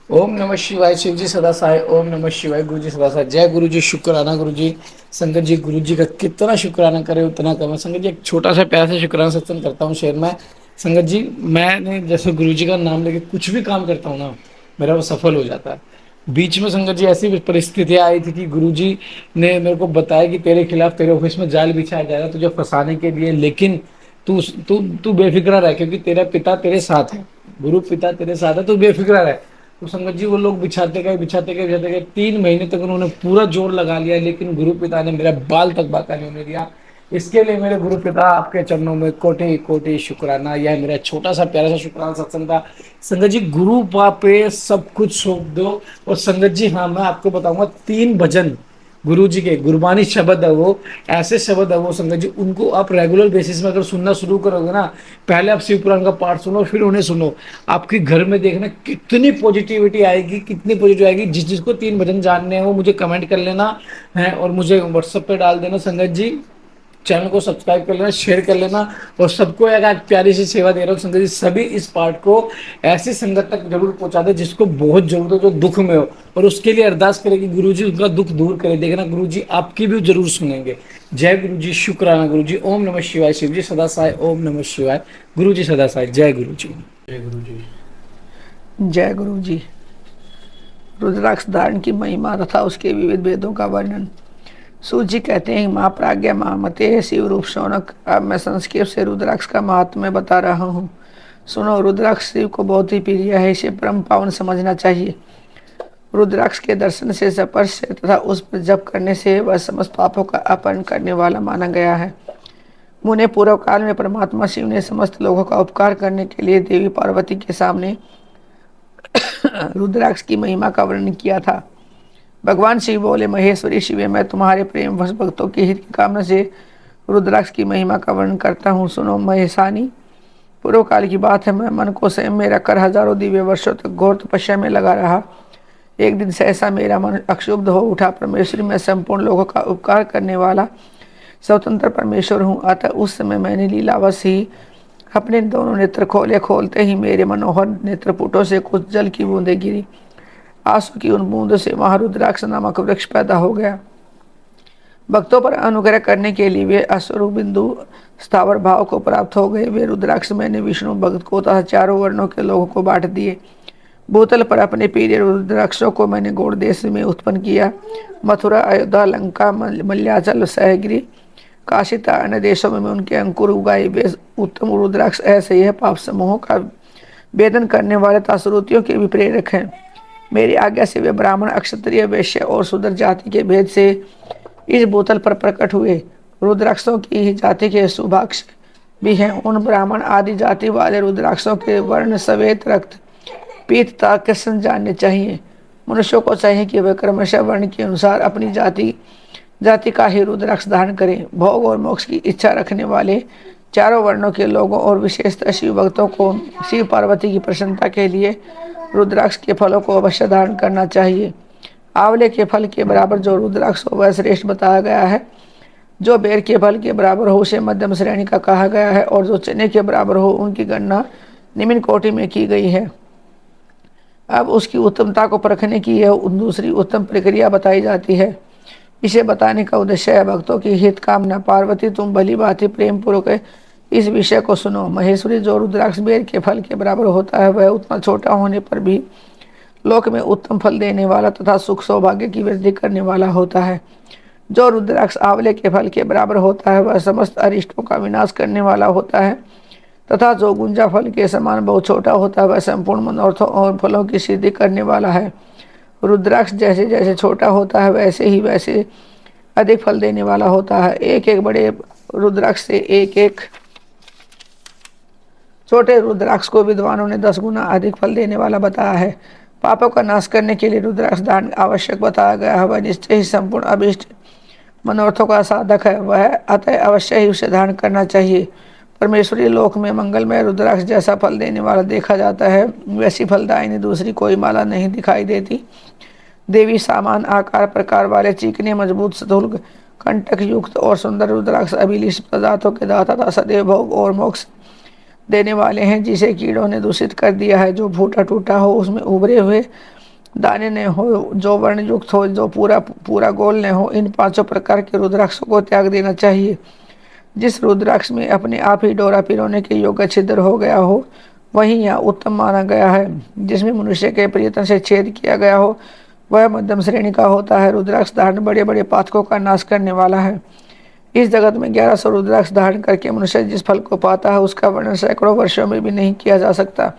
ओम नमः शिवाय। शिव जी सदा सहाय। ओम नमः शिवाय। गुरु जी सदा सहाय। जय गुरु जी। शुक्राना गुरु जी। संगत जी, गुरु जी का कितना शुक्राना करे उतना कम है। संगत जी, एक छोटा सा प्यार से शुक्राना सत्संग करता हूँ शेयर में। संगत जी, मैंने जैसे गुरु जी का नाम लेके कुछ भी काम करता हूँ ना, मेरा वो सफल हो जाता है। बीच में संगत जी ऐसी परिस्थितियां आई थी कि गुरु जी ने मेरे को बताया कि तेरे खिलाफ तेरे ऑफिस में जाल बिछाया जाएगा तुझे फंसाने के लिए, लेकिन तू तू तू बेफिक्र रह, क्योंकि तेरा पिता तेरे साथ है। गुरु पिता तेरे साथ है, तू बेफिक्र रह। तो संगत जी, वो लोग बिछाते गए 3 महीने तक उन्होंने पूरा जोर लगा लिया, लेकिन गुरु पिता ने मेरा बाल तक बाका नहीं होने दिया। इसके लिए मेरे गुरु पिता आपके चरणों में कोटि कोटि शुक्राना। यह मेरा छोटा सा प्यारा सा शुक्राना सत्संग था। संगत जी, गुरु पे सब कुछ सौंप दो। और संगत जी, हाँ, मैं आपको बताऊंगा 3 भजन गुरु जी के गुरबानी शब्द है वो, ऐसे शब्द है वो संगत जी, उनको आप रेगुलर बेसिस में अगर सुनना शुरू करोगे ना, पहले आप शिव पुराण का पाठ सुनो फिर उन्हें सुनो, आपके घर में देखना कितनी पॉजिटिविटी आएगी, कितनी पॉजिटिव आएगी। जिस जिसको 3 भजन जानने हैं वो मुझे कमेंट कर लेना है और मुझे व्हाट्सएप पे डाल देना। संगत जी, चैनल को सब्सक्राइब कर लेना, शेयर कर लेना। और सबको एक प्यारी सी सेवा दे रहा हूँ संगत जी, सभी इस पार्ट को ऐसी संगत तक जरूर पहुंचा दे जिसको बहुत जरूरत हो, जो दुख में हो, और उसके लिए अरदास करे कि गुरु जी उनका दुख दूर करे। देखना गुरु जी आपकी भी जरूर सुनेंगे। जय गुरु जी। शुक्राना गुरु जी। ओम नमः शिवाय। शिव जी सदा साय। ओम नमः शिवाय। गुरु जी सदा साय। जय गुरु जी। जय गुरु जी। जय गुरु जी। रुद्राक्ष धारण की महिमा तथा उसके विविध भेदों का वर्णन। सूत जी कहते हैं, माँ प्राज्ञा महामते शिव रूप शौनक। अब मैं संस्कृत से रुद्राक्ष का महात्म्य बता रहा हूँ। सुनो, रुद्राक्ष शिव को बहुत ही प्रिय है, इसे परम पावन समझना चाहिए। रुद्राक्ष के दर्शन से, स्पर्श से तथा उस पर जप करने से वह समस्त पापों का अपहरण करने वाला माना गया है। मुने पूर्व काल में परमात्मा शिव ने समस्त लोगों का उपकार करने के लिए देवी पार्वती के सामने रुद्राक्ष की महिमा का वर्णन किया था। भगवान शिव बोले, महेश्वरी शिवे, मैं तुम्हारे प्रेम वश भक्तों के हित की कामना से रुद्राक्ष की महिमा का वर्णन करता हूँ। सुनो महेशानी, पूर्व काल की बात है। मैं मन को संयम में रखकर हजारों दिव्य वर्षों तक घोर तपस्या में लगा रहा। एक दिन सहसा मेरा मन अक्षुब्ध हो उठा। परमेश्वरी, मैं संपूर्ण लोगों का उपकार करने वाला स्वतंत्र परमेश्वर हूँ। अतः उस समय मैंने लीलावश ही अपने दोनों नेत्र खोले। खोलते ही मेरे मनोहर नेत्रपुटों से कुछ जल की बूंदें गिरी। आंसू की उन बूंदों से वहां रुद्राक्ष नामक वृक्ष पैदा हो गया। भक्तों पर अनुग्रह करने के लिए वे अश्वरूप बिंदु स्थावर भाव को प्राप्त हो गए। वे रुद्राक्ष मैंने विष्णु भक्त को तथा चारों वर्णों के लोगों को बांट दिए। भूतल पर अपने प्रिय रुद्राक्षों को मैंने गौड़ देश में उत्पन्न किया। मथुरा, अयोध्या, लंका, मल्याचल, सहगिरी, काशी तथा अन्य देशों में उनके अंकुर उगाए। वे उत्तम रुद्राक्ष ऐसे यह पाप समूहों का वेदन करने वाले तासुरुतियों के भी प्रेरक हैं। मेरी आज्ञा से वे ब्राह्मण, क्षत्रिय, वैश्य और शूद्र जाति के भेद से इस बोतल पर प्रकट हुए। रुद्राक्षों की ही जाति के सुभाक्ष भी हैं। उन ब्राह्मण आदि जाति वाले रुद्राक्षों के वर्ण श्वेत, रक्त, पीत तथा कृष्ण जानने चाहिए। मनुष्यों को चाहिए कि वे क्रमशः वर्ण के अनुसार अपनी जाति का ही रुद्राक्ष धारण करें। भोग और मोक्ष की इच्छा रखने वाले चारों वर्णों के लोगों और विशेषतः शिव भक्तों को शिव पार्वती की प्रसन्नता के लिए रुद्राक्ष के फलों को अवश्य धारण करना चाहिए। आंवले के फल के बराबर जो रुद्राक्ष हो वह श्रेष्ठ बताया गया है। जो बेर के फल के बराबर हो उसे मध्यम श्रेणी का कहा गया है, और जो चने के बराबर हो उनकी गणना निम्न कोटि में की गई है। अब उसकी उत्तमता को परखने की यह दूसरी उत्तम प्रक्रिया बताई जाती है। इसे बताने का उद्देश्य है भक्तों की हित कामना। पार्वती, तुम भली भांति प्रेम पूर्वक इस विषय को सुनो। महेश्वरी, जो रुद्राक्ष बेर के फल के बराबर होता है वह उतना छोटा होने पर भी लोक में उत्तम फल देने वाला तथा सुख सौभाग्य की वृद्धि करने वाला होता है। जो रुद्राक्ष आंवले के फल के बराबर होता है वह समस्त अरिष्टों का विनाश करने वाला होता है, तथा जो गुंजा फल के समान बहुत छोटा होता है वह संपूर्ण मनोरथों और फलों की सिद्धि करने वाला है। रुद्राक्ष जैसे जैसे छोटा होता है वैसे अधिक फल देने वाला होता है। एक एक बड़े रुद्राक्ष से एक एक छोटे रुद्राक्ष को विद्वानों ने 10 गुना अधिक फल देने वाला बताया है। पापों का नाश करने के लिए रुद्राक्ष दान आवश्यक बताया गया है। वह निश्चय ही संपूर्ण अभिष्ट मनोरथों का साधक है, वह अतः अवश्य ही उसे धारण करना चाहिए। परमेश्वरी लोक में मंगलमय रुद्राक्ष जैसा फल देने वाला देखा जाता है, वैसी फलदायिनी दूसरी कोई माला नहीं दिखाई देती। देवी सामान आकार प्रकार वाले चिकने, मजबूत, स्थूल, कंटक युक्त और सुंदर रुद्राक्ष अभिलिष पदार्थों के दाता तथा सदैव भोग और मोक्ष देने वाले हैं। जिसे कीड़ों ने दूषित कर दिया है, जो फूटा टूटा हो उसमें उभरे हुए दाने न हो, जो वर्णयुक्त हो, जो पूरा पूरा गोल न हो, इन 5 प्रकार के रुद्राक्ष को त्याग देना चाहिए। जिस रुद्राक्ष में अपने आप ही डोरा पिरोने के योग्य छिद्र हो गया हो, वही यहाँ उत्तम माना गया है। जिसमें मनुष्य के प्रियतम से छेद किया गया हो, वह मध्यम श्रेणी का होता है। रुद्राक्ष धारण बड़े बड़े पातकों का नाश करने वाला है। इस जगत में 1100 रुद्राक्ष धारण करके मनुष्य जिस फल को पाता है, उसका वर्णन सैकड़ों वर्षों में भी नहीं किया जा सकता।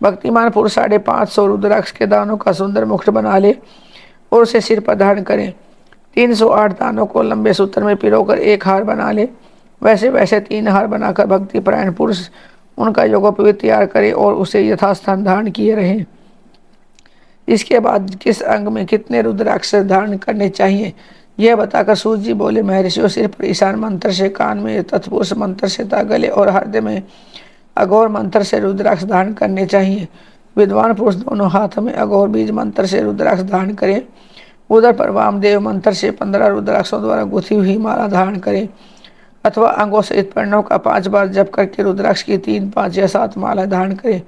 भक्तिमान पुरुष 550 रुद्राक्ष के दानों का सुंदर मुकुट बना ले और उसे सिर पर धारण करें। 308 दानों को लंबे सूत्र में पिरोकर एक हार बना ले। वैसे वैसे 3 हार बनाकर भक्ति परायण पुरुष उनका योगोपवीत तैयार करे और उसे यथास्थान धारण किए रहे। इसके बाद किस अंग में कितने रुद्राक्ष धारण करने चाहिए, यह बताकर सूत जी बोले, महर्षियों सिर पर ईशान मंत्र से, कान में तत्पुरुष मंत्र से, गले और हृदय में अघोर मंत्र से रुद्राक्ष धारण करने चाहिए। विद्वान पुरुष दोनों हाथों में अघोर बीज मंत्र से रुद्राक्ष धारण करें। उधर पर वामदेव मंत्र से 15 रुद्राक्षों द्वारा गुथी हुई माला धारण करें, अथवा अंगों सहित प्रणव का 5 बार जप करके रुद्राक्ष की 3, 5 या 7 माला धारण करें,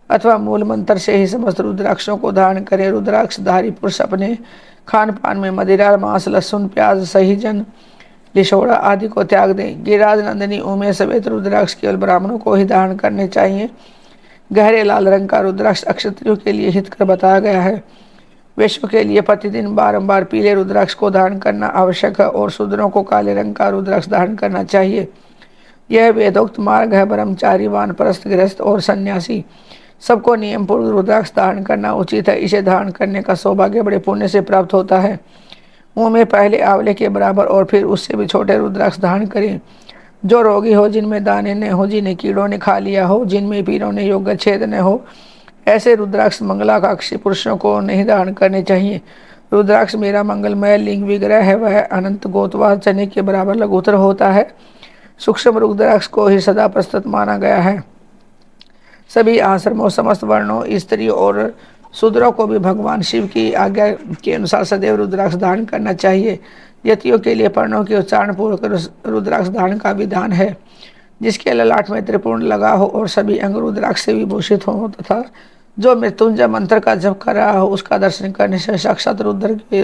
अथवा मूल मंत्र से ही समस्त रुद्राक्षों को धारण करें। रुद्राक्षधारी पुरुष अपने खान पान में मदिरा, मांस, लहसुन, प्याज, सहीजन, लिशोड़ा आदि को त्याग दें। गिरिराज नंदिनी उमेश समेत रुद्राक्ष केवल ब्राह्मणों को ही धारण करने चाहिए। गहरे लाल रंग का रुद्राक्ष अक्षत्रियों के लिए हितकर बताया गया है। वैश्यों के लिए प्रतिदिन बारंबार पीले रुद्राक्ष को धारण करना आवश्यक है और शूद्रों को काले रंग का रुद्राक्ष धारण करना चाहिए। यह वेदोक्त मार्ग है। ब्रह्मचारी, वानप्रस्थ, गृहस्थ और सन्यासी सबको नियम पूर्वक रुद्राक्ष धारण करना उचित है। इसे धारण करने का सौभाग्य बड़े पुण्य से प्राप्त होता है। मुंह में पहले आंवले के बराबर और फिर उससे भी छोटे रुद्राक्ष धारण करें। जो रोगी हो, जिनमें दाने न हो, जिन्हें कीड़ों ने खा लिया हो, जिनमें पीड़ों ने योग्य छेद न हो, ऐसे रुद्राक्ष मंगलाकांक्षी पुरुषों को नहीं धारण करने चाहिए। रुद्राक्ष मेरा मंगलमय लिंग विग्रह है, वह अनंत गोतवार चने के बराबर लघुतर होता है। सूक्ष्म रुद्राक्ष को ही सदा प्रस्तुत माना गया है। सभी आश्रमों, समस्त वर्णों, स्त्रियों और शूद्रों को भी भगवान शिव की आज्ञा के अनुसार सदैव रुद्राक्ष धारण करना चाहिए। यतियों के लिए पर्णों के उच्चारण पूर्वक रुद्राक्ष धारण का विधान है। जिसके ललाट में त्रिपुंड लगा हो और सभी अंग रुद्राक्ष से विभूषित हो, तथा जो मृत्युंजय मंत्र का जप कर रहा हो, उसका दर्शन करने से साक्षात रुद्र के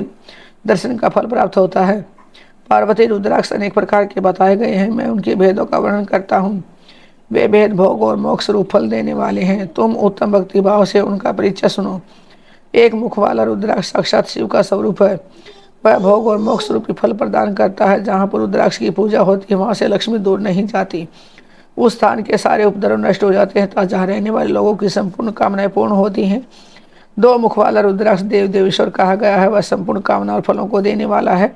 दर्शन का फल प्राप्त होता है। पार्वती रुद्राक्ष अनेक प्रकार के बताए गए हैं। मैं उनके भेदों का वर्णन करता हूँ। वे भेद भोग और मोक्ष रूप फल देने वाले हैं। तुम उत्तम भक्ति भाव से उनका परिचय सुनो। एक मुख वाला रुद्राक्ष साक्षात शिव का स्वरूप है। वह भोग और मोक्ष रूपी फल प्रदान करता है। जहाँ पर रुद्राक्ष की पूजा होती है, वहाँ से लक्ष्मी दूर नहीं जाती। उस स्थान के सारे उपद्रव नष्ट हो जाते हैं तथा जहाँ रहने वाले लोगों की संपूर्ण कामनाएं पूर्ण होती हैं। 2 मुख वाला रुद्राक्ष देव देवेश्वर कहा गया है। वह संपूर्ण कामना और फलों को देने वाला है।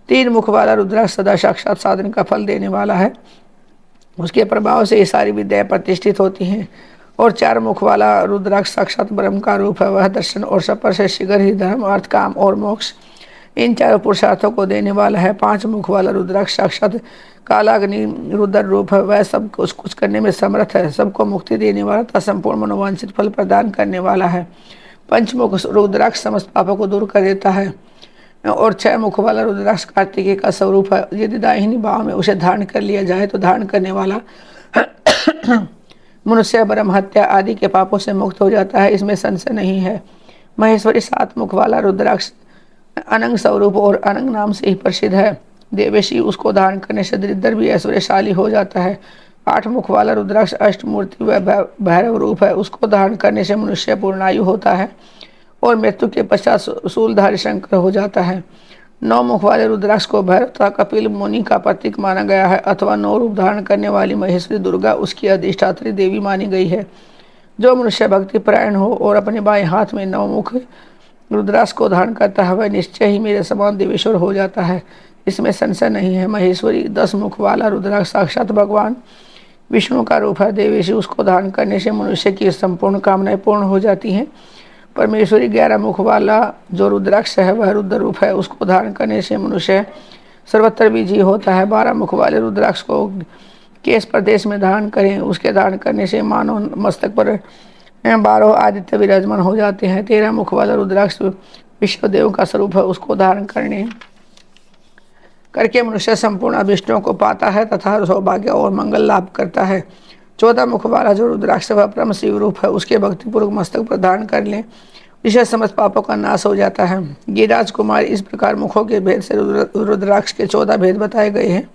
3 मुख वाला रुद्राक्ष सदा साक्षात साधन का फल देने वाला है। उसके प्रभाव से ये सारी विद्याएं प्रतिष्ठित होती हैं। और 4 मुख वाला रुद्राक्ष साक्षात ब्रह्म का रूप है। वह दर्शन और सपर से शीघ्र ही धर्म, अर्थ, काम और मोक्ष इन 4 पुरुषार्थों को देने वाला है। 5 मुख वाला रुद्राक्ष साक्षात कालाग्नि रुद्र रूप है। वह सब कुछ करने में समर्थ है। सबको मुक्ति देने वाला तथा संपूर्ण मनोवांछित फल प्रदान करने वाला है। पंचमुख रुद्राक्ष समस्त पापों को दूर कर देता है। और 6 मुख वाला रुद्राक्ष कार्तिकेय का स्वरूप है। यदि दाहिनी भाव में उसे धारण कर लिया जाए तो धारण करने वाला मनुष्य ब्रह्म हत्या आदि के पापों से मुक्त हो जाता है। इसमें संशय नहीं है। महेश्वरी 7 मुख वाला रुद्राक्ष अनंग स्वरूप और अनंग नाम से ही प्रसिद्ध है। देवेशी उसको धारण करने से दरिद्र भी ऐश्वर्यशाली हो जाता है। 8 मुख वाला रुद्राक्ष अष्टमूर्ति व भैरव रूप है। उसको धारण करने से मनुष्य पूर्णायु होता है और मृत्यु के पश्चात शूलधारी शंकर हो जाता है। 9 मुख वाले रुद्राक्ष को भैरव तथा कपिल मुनि का प्रतीक माना गया है, अथवा 9 रूप धारण करने वाली महेश्वरी दुर्गा उसकी अधिष्ठात्री देवी मानी गई है। जो मनुष्य भक्ति परायण हो और अपने बाएं हाथ में 9 मुख रुद्राक्ष को धारण करता है, वह निश्चय ही मेरे समान देवेश्वर हो जाता है। इसमें संशय नहीं है। महेश्वरी 10 मुख वाला रुद्राक्ष साक्षात भगवान विष्णु का रूप है। देवेशी उसको धारण करने से मनुष्य की संपूर्ण कामनाएं पूर्ण हो जाती हैं। परमेश्वरी 11 मुख वाला जो रुद्राक्ष है, वह रुद्र रूप है। उसको धारण करने से मनुष्य सर्वत्र विजयी होता है। 12 मुख वाले रुद्राक्ष को केश प्रदेश में धारण करें। उसके धारण करने से मानो मस्तक पर 12 आदित्य विराजमान हो जाते हैं। 13 मुख वाला रुद्राक्ष विश्वदेव का स्वरूप है। उसको धारण करके मनुष्य संपूर्ण अभिष्टों को पाता है तथा सौभाग्य और मंगल लाभ करता है। 14 मुख वाला जो रुद्राक्ष वह परम शिव रूप है। उसके भक्तिपूर्वक मस्तक पर धारण कर लें। इसे समझ पापों का नाश हो जाता है। गिरिराज कुमार, इस प्रकार मुखों के भेद से रुद्राक्ष के 14 भेद बताए गए हैं।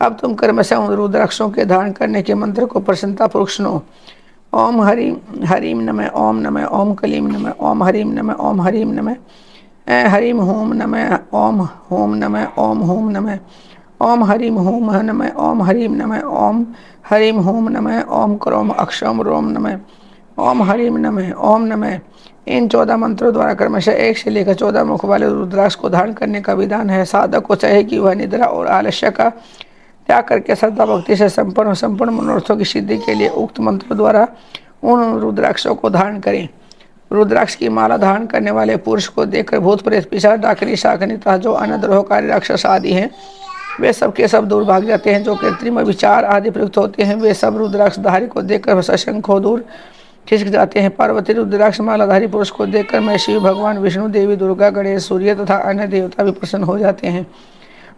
अब तुम क्रमशः उन रुद्राक्षों के धारण करने के मंत्र को प्रसन्नतापूर्वक सुनो। ओम हरिम हरिम नमः, ओम नमः, ओम कलीम नमः, ओम हरिम नमः, ओम हरिम नमः, हरिम होम नमः, ओम होम नमः, ओम होम नमः, ओम हरिम होम नमः, ओम हरिम नमः, ओम हरिम होम नमः, ओम क्रोम अक्षम रोम नमः, ओम हरिम नमः, ओम नमः। इन 14 मंत्रों द्वारा क्रमशः 1 से लेकर 14 मुख वाले रुद्राक्ष को धारण करने का विधान है। साधक को चाहे कि वह निद्रा और आलस्य का त्याग करके श्रद्धा भक्ति से संपूर्ण मनोरथों की सिद्धि के लिए उक्त मंत्रों द्वारा उन रुद्राक्षों को धारण करें। रुद्राक्ष की माला धारण करने वाले पुरुष को देखकर भूत प्रेत पिशाच डाकनी शाकनी तथा जो अनद्रोहकारी राक्षस आदि हैं वे सब के सब दूर भाग जाते हैं। जो कृत्रिम विचार आदि प्रयुक्त होते हैं वे सब रुद्राक्षधारी को देखकर सशंक हो दूर खिसक जाते हैं। पार्वती रुद्राक्ष मालाधारी पुरुष को देखकर मैं शिव भगवान, विष्णु देवी, दुर्गा, गणेश, सूर्य तथा अन्य देवता भी प्रसन्न हो जाते हैं।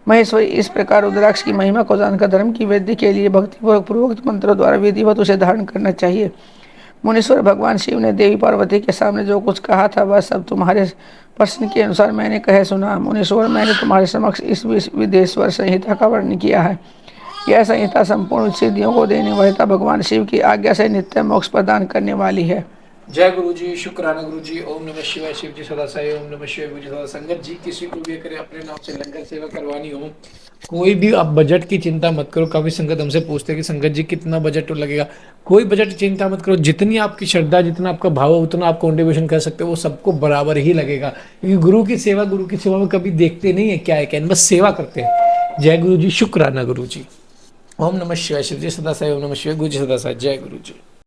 महेश्वरी, इस प्रकार रुद्राक्ष की महिमा को जानकर धर्म की वृद्धि के लिए भक्तिपूर्वक मंत्रों द्वारा विधिवत उसे धारण करना चाहिए। मुनीश्वर, भगवान शिव ने देवी पार्वती के सामने जो कुछ कहा था वह सब तुम्हारे प्रश्न के अनुसार मैंने कहे सुना। मुनीश्वर, मैंने तुम्हारे समक्ष इस विदेश्वर संहिता का वर्णन किया है। यह संहिता संपूर्ण सिद्धियों को देने वाली तथा भगवान शिव की आज्ञा से नित्य मोक्ष प्रदान करने वाली है। जय गुरु जी, शुक्राना गुरु जी। ओम नमः शिवाय। शिव जी सदा साई। ओम नमः शिवाय। गुरु जी सदा। संगत जी, किसी को भी अगर अपने नाम से लंगर सेवा करवानी हो, कोई भी आप बजट की चिंता मत करो। काफी संगत हमसे पूछते हैं कि संगत जी कितना बजट लगेगा। कोई बजट की चिंता मत करो। जितनी आपकी श्रद्धा, जितना आपका भाव, उतना आप कंट्रीब्यूशन कर सकते हो, वो सबको बराबर ही लगेगा। क्योंकि गुरु की सेवा में कभी देखते नहीं है क्या है क्या, बस सेवा करते हैं। जय गुरु जी, शुक्राना गुरु जी। ओम नमः शिवाय। शिव जी सदा साई। ओम नमः शिवाय। गुरु जी सदा साई। जय गुरु जी।